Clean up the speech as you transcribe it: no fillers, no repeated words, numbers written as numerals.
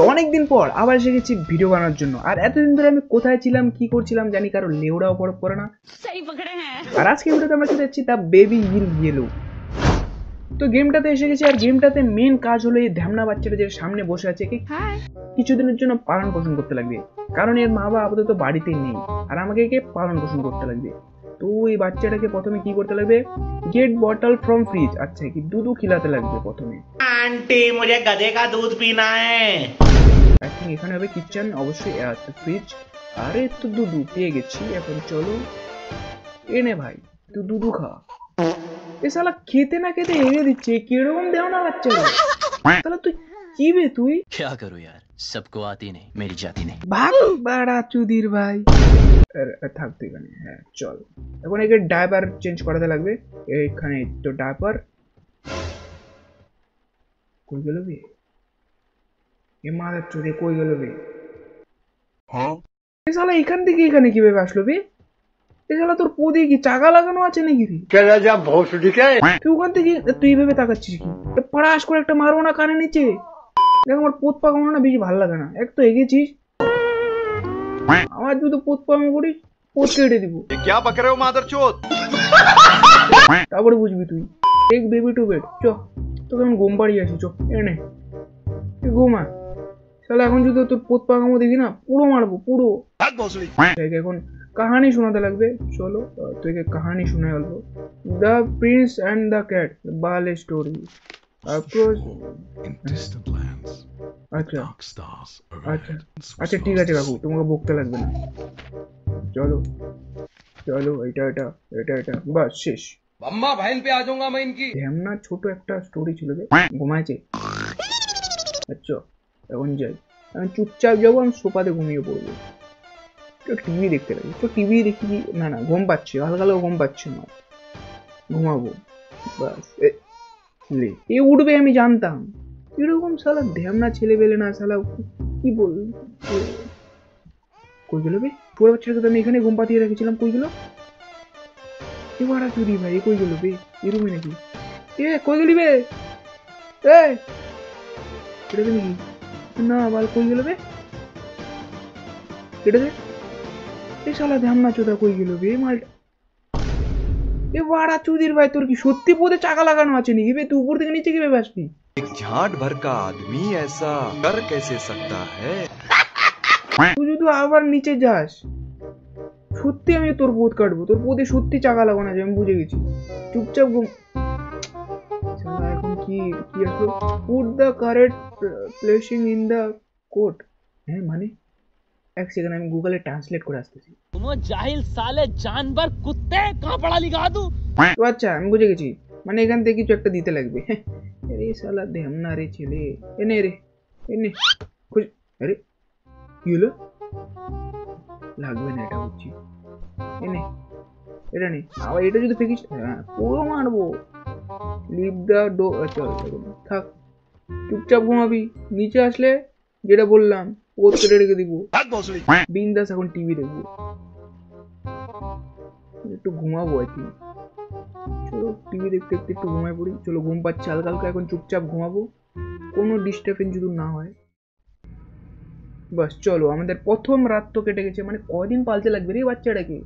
তো অনেকদিন পর আবার এসে গেছি ভিডিও বানানোর জন্য। আর এতদিন ধরে আমি কোথায় ছিলাম কি করছিলাম জানি কারো লেউড়াও পড়ে পড়ে না। আর আজকে ভিডিওতে আমরা খেলতে যাচ্ছি দ্য বেবি ইন ইয়েলো। তো গেমটাতে এসে গেছি আর গেমটাতে মেন কাজ হলো এই ধ্যামনা বাচ্চাটা যে সামনে বসে আছে একে কিছুদিনের জন্য পালন পোষণ করতে লাগবে, কারণ এর মা বাবা আপাতত বাড়িতে নেই আর আমাকে একে পালন পোষণ করতে লাগবে। তো এই বাচ্চাটাকে প্রথমে কি করতে লাগবে, गेट बॉटल फ्रॉम फ्रिज। अच्छा कि दूध खिलाते লাগবে প্রথমে। आंटी मुझे गधे का दूध पीना है। आई थिंक এখানে হবে কিচেন, অবশ্যই আছে ফ্রিজ। আরে তো দুধ পেয়ে গেছি, এখন চলো এনে ভাই তুই দুধ খা। এ শালা খেতে না খেতে এনে দিচ্ছে, কিরকম দেও না বাচ্চারা। শালা তুই কি বে তুই? क्या करूं यार, सबको आती नहीं, मेरी जाती नहीं। ভাগ বাড়া চুদির ভাই। থাকতে এখানে, হ্যাঁ চল। এখন একে ডায়াপার চেঞ্জ করাতে লাগবে। এইখানে তো ডায়াপার কই গেল বে? এ মারা চুদি কই গেল বে? হ্যাঁ এ শালা এখান থেকে এখানে কিভাবে আসলো বে? এ শালা তোর পদে কি চাকা লাগানো আছে নাকি রে? चला जा भोसड़ी के। তুই ওখান থেকে তুই এইভাবে তাকাচ্ছিস কি? পড়াশ করে একটা মারবো না কানে নিচে। দেখ আমার পোত পাকানো না বেশি ভালো লাগে না। এক তো এগেছিস, আমার যদি পোত পাকানো করিস পোত কেটে দিব। क्या बक रहे हो मादरचोद? তারপরে বুঝবি তুই। Take baby to bed. চ তোকে আমি ঘুম পাড়িয়ে আসি, চ এনে ঘুমা। তাহলে এখন যদি তোর পোত পাকামো দেখি না পুরো মারবো পুরো। এখন কাহানি শোনাতে লাগবে। চলো তোকে কাহানি শোনাই অল্প। The Prince and the cat বালে স্টোরি। আচ্ছা আচ্ছা আচ্ছা ঠিক আছে কাকু, তোমাকে বকতে লাগবে না। চলো চলো এটা এটা এটা এটা বাস শেষ। अम्मा बहन पे आ जाऊंगा मैं इनकी। এমনা ছোট একটা স্টোরি ছিল যে ঘুমাইছে। আচ্ছা এখন যাই, আমি চুপচাপ যাবো, আমি সোফাতে ঘুমিয়ে পড়বো। তো টিভি দেখতে লাগবে, তো টিভি দেখি না না ঘুম পাচ্ছে, হালকা হালকা ঘুম পাচ্ছে না, ঘুমাবো বাস। এ উঠবে আমি জানতাম। এরকম শালা ধ্যামনা ছেলে পেলে না শালা কি বল। কই গেল বে? পুরো বাচ্চাটাকে তো আমি এখানে ঘুম পাতিয়ে রেখেছিলাম, কই গেল? এবার চুরি ভাই কই গেল বে? এরকমই নাকি? এ কই গেলি বে? এ এটা নাকি না বাল কই গেল বে? এটা দে। এ শালা ধ্যামনা চোদা কই গেল বে মালটা? এ বাড়া চুদির ভাই তোর কি সত্যি পদে চাকা লাগানো আছে নাকি বে? তুই উপর থেকে নিচে কিভাবে আসবি? एक झाट भर का आदमी ऐसा कर कैसे सकता है? তুই যদি আবার নিচে যাস সত্যি আমি তোর পোদ কাটবো। তোর পোদে সত্যি চাকা লাগানো আছে, আমি বুঝে গেছি। চুপচাপ ঘুম। এখন কি কি আসলো? Put the correct placing in the coat. হ্যাঁ মানে এক সেকেন্ড আমি গুগলে ট্রান্সলেট করে আসতেছি। तुम जाहिल साले जानवर कुत्ते कहाँ पढ़ा लिखा तू? তো আচ্ছা আমি বুঝে গেছি, মানে এখান থেকে কিছু একটা দিতে লাগবে। আরে শালা ধ্যামনা রে ছেলে, এনে রে এনে খুঁজ। আরে কি হলো? লাগবে না এটা বুঝছি, এনে এটা নেই। আবার এটা যদি ফেকিস হ্যাঁ পুরো মারবো। Leave the dough. চল থাক চুপচাপ ঘুমাবি। নিচে আসলে যেটা বললাম পোত কেটে রেখে দিব। বিন্দাস এখন টিভি দেখবো, একটু ঘুমাবো আর কি। চলো টিভি দেখতে দেখতে একটু ঘুমাই পড়ি। চলো ঘুম পাচ্ছে হালকা হালকা, এখন চুপচাপ ঘুমাবো, কোনো ডিস্টার্বেন্স যদি না হয়। বাস চলো আমাদের প্রথম রাত তো কেটে গেছে। মানে কদিন পালতে লাগবে রে বাচ্চাটাকে?